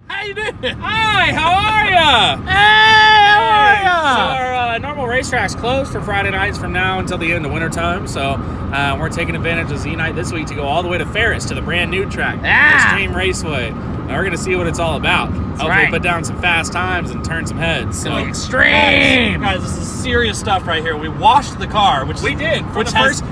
How you doing? Hi, how are ya? Hey, how are ya? So our normal racetrack's closed for Friday nights from now until the end of winter time. So we're taking advantage of Z Night this week to go all the way to Farris to the brand new track, Xtreme Raceway. And we're gonna see what it's all about. Hopefully put down some fast times and turn some heads. So Extreme! Guys, this is serious stuff right here. We washed the car, which we did for the first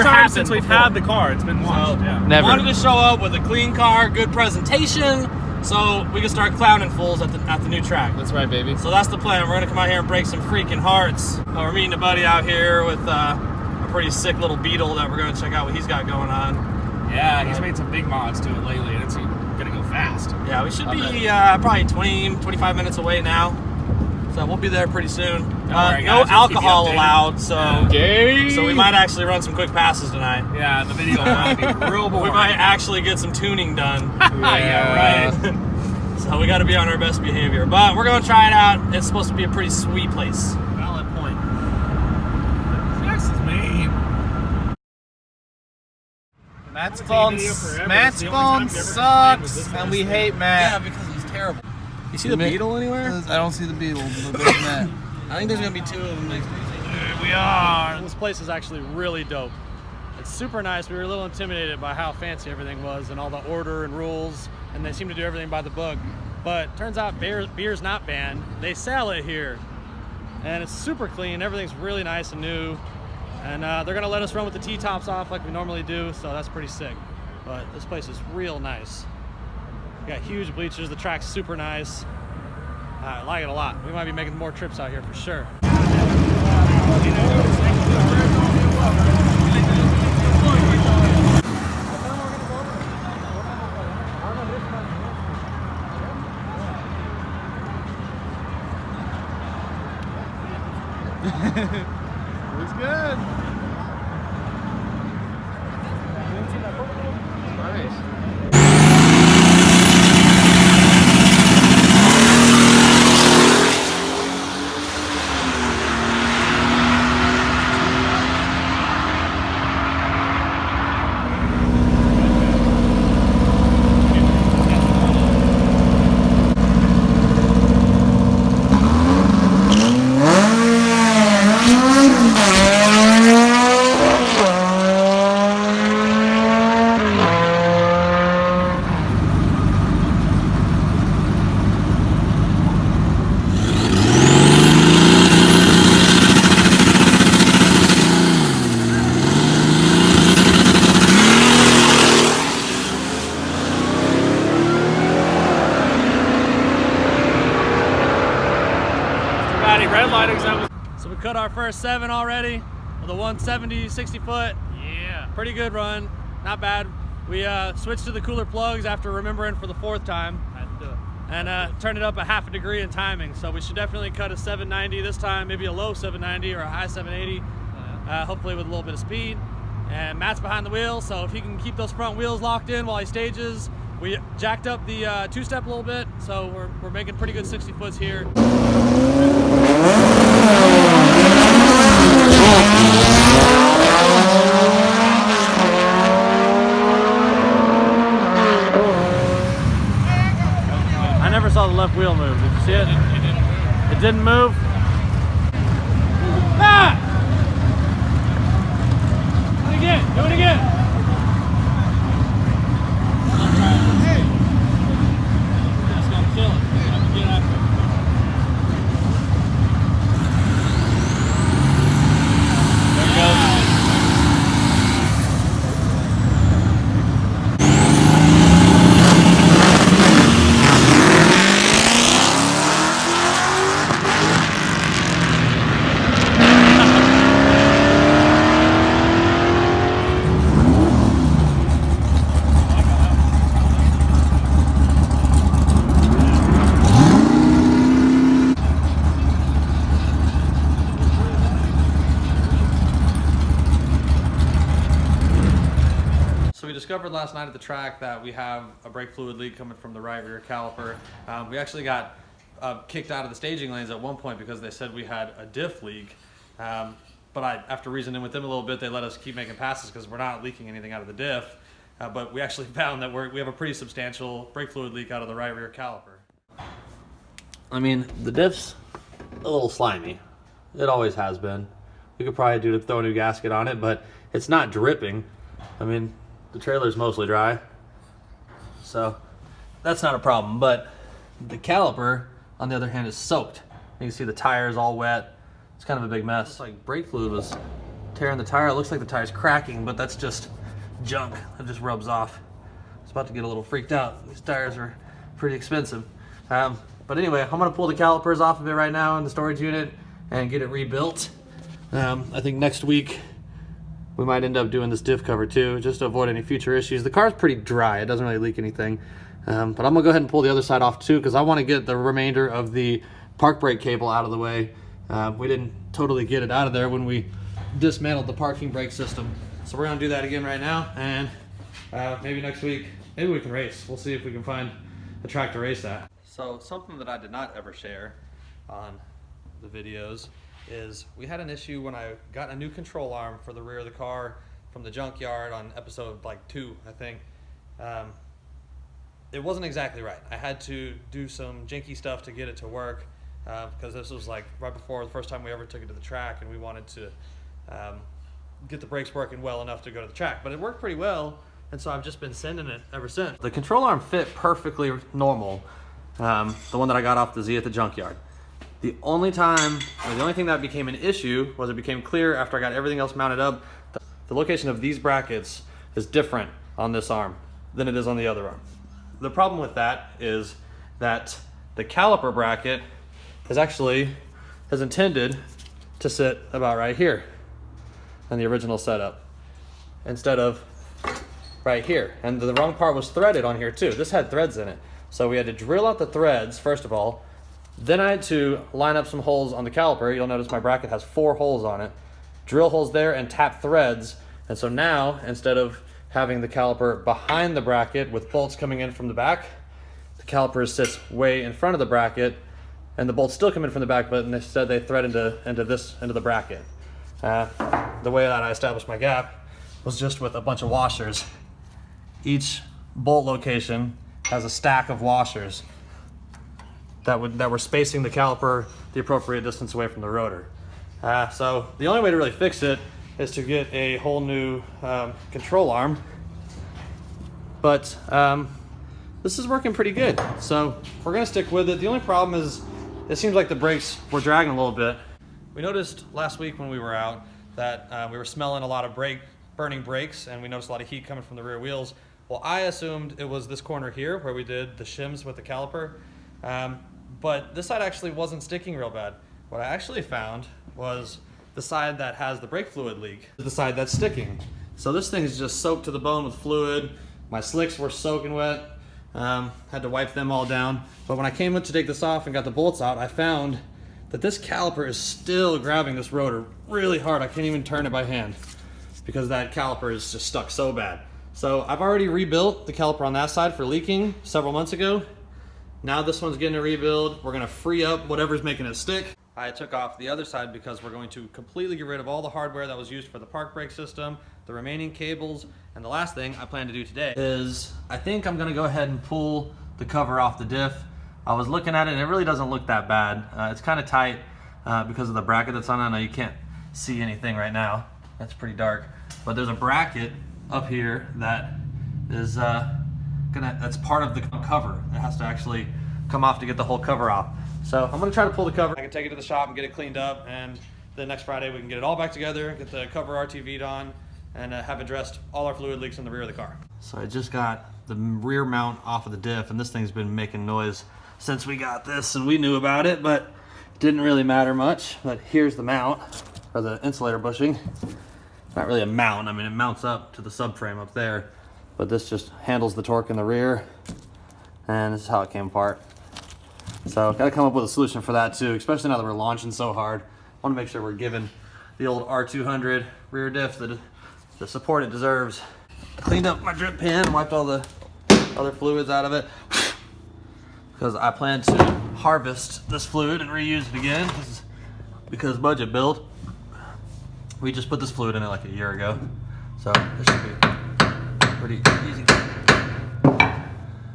time since we've had the car. It's been washed. Yeah. Never. Wanted to show up with a clean car, good presentation, so we can start clowning fools at the new track. That's right, baby. So that's the plan. We're gonna come out here and break some freaking hearts. We're meeting a buddy out here with a pretty sick little Beetle that we're gonna check out what he's got going on. Yeah, he's made some big mods to it lately, and it's gonna go fast. Yeah, we should be probably 25 minutes away now. So we'll be there pretty soon. Right, no guys, alcohol allowed, so Okay. we might actually run some quick passes tonight. Yeah, the video might be real boring. We might actually get some tuning done. Yeah, right. So we got to be on our best behavior. But we're going to try it out. It's supposed to be a pretty sweet place. Valid point. This is mean. Matt's phone sucks, and we hate Matt. Yeah, because he's terrible. You see the Beetle anywhere? I don't see the Beetle, but there's Matt. I think there's going to be two of them next week. Here we are. This place is actually really dope. It's super nice. We were a little intimidated by how fancy everything was and all the order and rules, and they seem to do everything by the book. But turns out beer's not banned. They sell it here, and it's super clean. Everything's really nice and new, and they're gonna let us run with the T-tops off like we normally do, so that's pretty sick. But this place is real nice. We got huge bleachers. The track's super nice. I like it a lot. We might be making more trips out here for sure. Looks good. Nice. Red lighting. So we cut our first 7 already with a 170 60 foot. Yeah. Pretty good run, not bad. We switched to the cooler plugs after remembering for the 4th time. Had to do it. And turned it up a half a degree in timing. So we should definitely cut a 790 this time, maybe a low 790 or a high 780, hopefully with a little bit of speed. And Matt's behind the wheel, so if he can keep those front wheels locked in while he stages. We jacked up the two-step a little bit, so we're making pretty good 60 foots here. I never saw the left wheel move. Did you see it? It didn't move. Ah! Do it again. Do it again. discovered last night at the track that we have a brake fluid leak coming from the right rear caliper. We actually got kicked out of the staging lanes at one point because they said we had a diff leak. But after reasoning with them a little bit, they let us keep making passes because we're not leaking anything out of the diff. But we actually found that we have a pretty substantial brake fluid leak out of the right rear caliper. I mean, the diff's a little slimy. It always has been. We could probably throw a new gasket on it, but it's not dripping. I mean, the trailer's mostly dry, so that's not a problem. But the caliper, on the other hand, is soaked. You can see the tire's all wet. It's kind of a big mess. It's like brake fluid was tearing the tire. It looks like the tire's cracking, but that's just junk. It just rubs off. I was about to get a little freaked out. These tires are pretty expensive. But anyway, I'm gonna pull the calipers off of it right now in the storage unit and get it rebuilt. I think next week we might end up doing this diff cover too, just to avoid any future issues. The car's pretty dry, it doesn't really leak anything. But I'm gonna go ahead and pull the other side off too, because I wanna get the remainder of the park brake cable out of the way. We didn't totally get it out of there when we dismantled the parking brake system. So we're gonna do that again right now, and maybe next week, maybe we can race. We'll see if we can find a track to race at. So something that I did not ever share on the videos is we had an issue when I got a new control arm for the rear of the car from the junkyard on episode like 2, I think. It wasn't exactly right. I had to do some janky stuff to get it to work because this was like right before the first time we ever took it to the track, and we wanted to get the brakes working well enough to go to the track. But it worked pretty well, and so I've just been sending it ever since. The control arm fit perfectly normal, the one that I got off the Z at the junkyard. The only thing that became an issue was it became clear after I got everything else mounted up. The location of these brackets is different on this arm than it is on the other arm. The problem with that is that the caliper bracket is intended to sit about right here in the original setup instead of right here. And the wrong part was threaded on here too. This had threads in it. So we had to drill out the threads first of all. Then I had to line up some holes on the caliper. You'll notice my bracket has 4 holes on it. Drill holes there and tap threads. And so now, instead of having the caliper behind the bracket with bolts coming in from the back, the caliper sits way in front of the bracket, and the bolts still come in from the back, but instead they thread into the bracket. The way that I established my gap was just with a bunch of washers. Each bolt location has a stack of washers that were spacing the caliper the appropriate distance away from the rotor. So the only way to really fix it is to get a whole new control arm. But this is working pretty good. So we're gonna stick with it. The only problem is it seems like the brakes were dragging a little bit. We noticed last week when we were out that we were smelling a lot of burning brakes, and we noticed a lot of heat coming from the rear wheels. Well, I assumed it was this corner here where we did the shims with the caliper. But this side actually wasn't sticking real bad. What I actually found was the side that has the brake fluid leak, the side that's sticking. So this thing is just soaked to the bone with fluid. My slicks were soaking wet. Had to wipe them all down. But when I came in to take this off and got the bolts out, I found that this caliper is still grabbing this rotor really hard. I can't even turn it by hand because that caliper is just stuck so bad. So I've already rebuilt the caliper on that side for leaking several months ago. Now this one's getting a rebuild. We're gonna free up whatever's making it stick. I took off the other side because we're going to completely get rid of all the hardware that was used for the park brake system, the remaining cables, and the last thing I plan to do today is I think I'm gonna go ahead and pull the cover off the diff. I was looking at it and it really doesn't look that bad. It's kind of tight because of the bracket that's on it. I know you can't see anything right now. That's pretty dark. But there's a bracket up here that is that's part of the cover. It has to actually come off to get the whole cover off. So I'm gonna try to pull the cover. I can take it to the shop and get it cleaned up, and then next Friday we can get it all back together, get the cover RTV'd on, and have addressed all our fluid leaks in the rear of the car. So I just got the rear mount off of the diff, and this thing's been making noise since we got this, and we knew about it, but it didn't really matter much. But here's the mount, or the insulator bushing. It's not really a mount. I mean, it mounts up to the subframe up there, but this just handles the torque in the rear, and this is how it came apart. So gotta come up with a solution for that too, especially now that we're launching so hard. I wanna make sure we're giving the old R200 rear diff the support it deserves. Cleaned up my drip pan, wiped all the other fluids out of it, because I plan to harvest this fluid and reuse it again. This is because budget build. We just put this fluid in it like a year ago, so this should be pretty easy.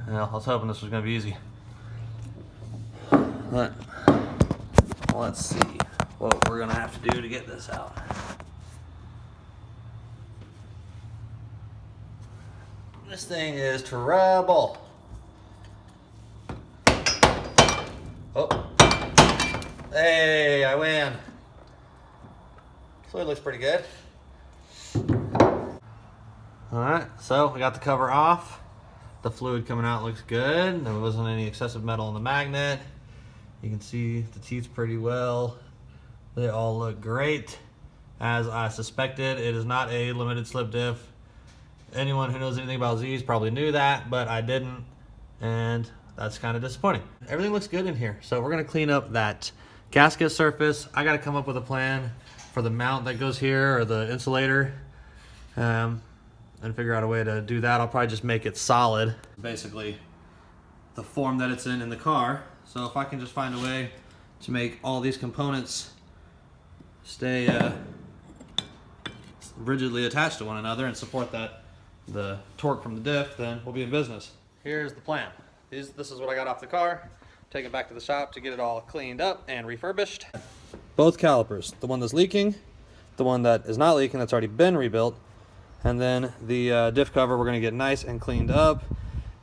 Yeah, I was hoping this was going to be easy. But let's see what we're going to have to do to get this out. This thing is trouble. Oh. Hey, I win. Fluid looks pretty good. Alright, so we got the cover off. The fluid coming out looks good. There wasn't any excessive metal in the magnet. You can see the teeth pretty well. They all look great. As I suspected, it is not a limited slip diff. Anyone who knows anything about Z's probably knew that, but I didn't, and that's kind of disappointing. Everything looks good in here, so we're gonna clean up that gasket surface. I gotta come up with a plan for the mount that goes here, or the insulator, and figure out a way to do that. I'll probably just make it solid. Basically, the form that it's in the car. So if I can just find a way to make all these components stay rigidly attached to one another and support the torque from the diff, then we'll be in business. Here's the plan. This is what I got off the car. Take it back to the shop to get it all cleaned up and refurbished. Both calipers, the one that's leaking, the one that is not leaking that's already been rebuilt, and then the diff cover we're going to get nice and cleaned up,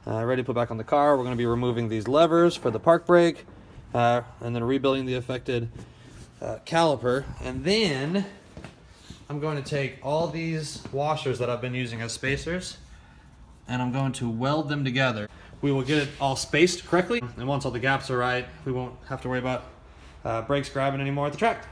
ready to put back on the car. We're going to be removing these levers for the park brake, and then rebuilding the affected caliper, and then I'm going to take all these washers that I've been using as spacers, and I'm going to weld them together. We will get it all spaced correctly, and once all the gaps are right, we won't have to worry about brakes grabbing anymore at the track.